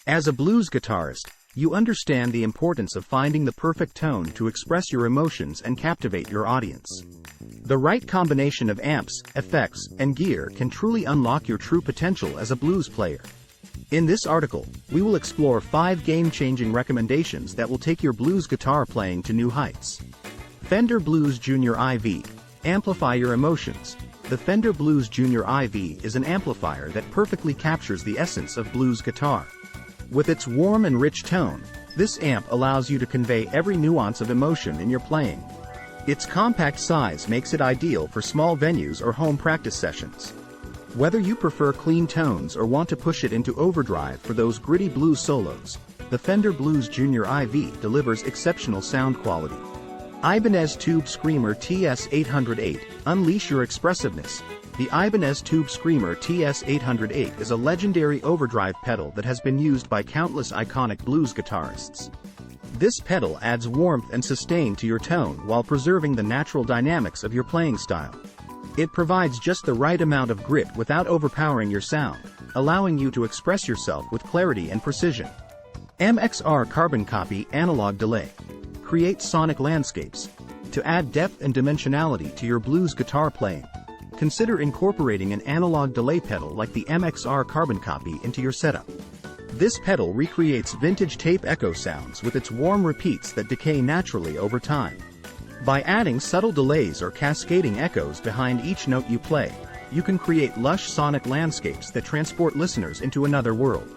As a blues guitarist, you understand the importance of finding the perfect tone to express your emotions and captivate your audience. The right combination of amps, effects, and gear can truly unlock your true potential as a blues player. In this article, we will explore 5 game-changing recommendations that will take your blues guitar playing to new heights. Fender Blues Junior IV. Amplify your emotions. The Fender Blues Junior IV is an amplifier that perfectly captures the essence of blues guitar. With its warm and rich tone, this amp allows you to convey every nuance of emotion in your playing. Its compact size makes it ideal for small venues or home practice sessions. Whether you prefer clean tones or want to push it into overdrive for those gritty blues solos, the Fender Blues Junior IV delivers exceptional sound quality. Ibanez Tube Screamer TS-808. Unleash your expressiveness. The Ibanez Tube Screamer TS-808 is a legendary overdrive pedal that has been used by countless iconic blues guitarists. This pedal adds warmth and sustain to your tone while preserving the natural dynamics of your playing style. It provides just the right amount of grit without overpowering your sound, allowing you to express yourself with clarity and precision. MXR Carbon Copy Analog Delay. Create sonic landscapes. To add depth and dimensionality to your blues guitar playing, consider incorporating an analog delay pedal like the MXR Carbon Copy into your setup. This pedal recreates vintage tape echo sounds with its warm repeats that decay naturally over time. By adding subtle delays or cascading echoes behind each note you play, you can create lush sonic landscapes that transport listeners into another world.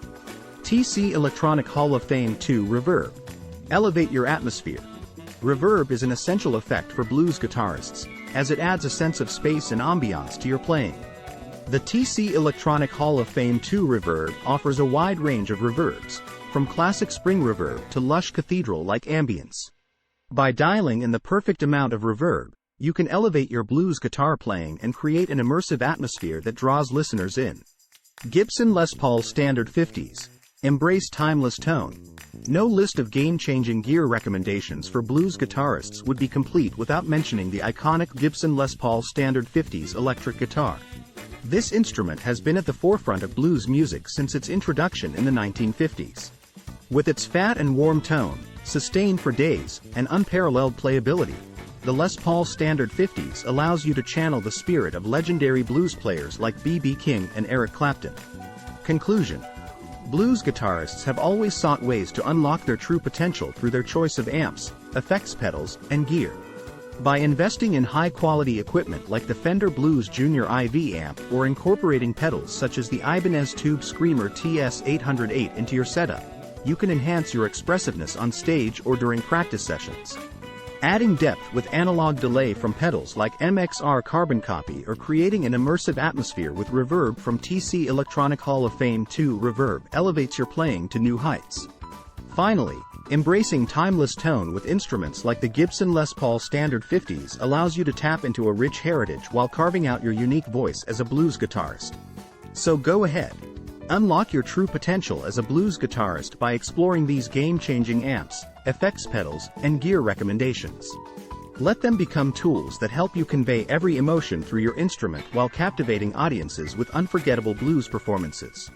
TC Electronic Hall of Fame 2 Reverb. Elevate your atmosphere. Reverb is an essential effect for blues guitarists, as it adds a sense of space and ambiance to your playing. The TC Electronic Hall of Fame 2 Reverb offers a wide range of reverbs, from classic spring reverb to lush cathedral-like ambience. By dialing in the perfect amount of reverb, you can elevate your blues guitar playing and create an immersive atmosphere that draws listeners in. Gibson Les Paul Standard 50s. Embrace timeless tone. No list of game-changing gear recommendations for blues guitarists would be complete without mentioning the iconic Gibson Les Paul Standard 50s electric guitar. This instrument has been at the forefront of blues music since its introduction in the 1950s. With its fat and warm tone, sustain for days, and unparalleled playability, the Les Paul Standard 50s allows you to channel the spirit of legendary blues players like B.B. King and Eric Clapton. Conclusion. Blues guitarists have always sought ways to unlock their true potential through their choice of amps, effects pedals, and gear. By investing in high-quality equipment like the Fender Blues Junior IV amp or incorporating pedals such as the Ibanez Tube Screamer TS-808 into your setup, you can enhance your expressiveness on stage or during practice sessions. Adding depth with analog delay from pedals like MXR Carbon Copy or creating an immersive atmosphere with reverb from TC Electronic Hall of Fame 2 Reverb elevates your playing to new heights. Finally, embracing timeless tone with instruments like the Gibson Les Paul Standard 50s allows you to tap into a rich heritage while carving out your unique voice as a blues guitarist. So go ahead. Unlock your true potential as a blues guitarist by exploring these game-changing amps, effects pedals, and gear recommendations. Let them become tools that help you convey every emotion through your instrument while captivating audiences with unforgettable blues performances.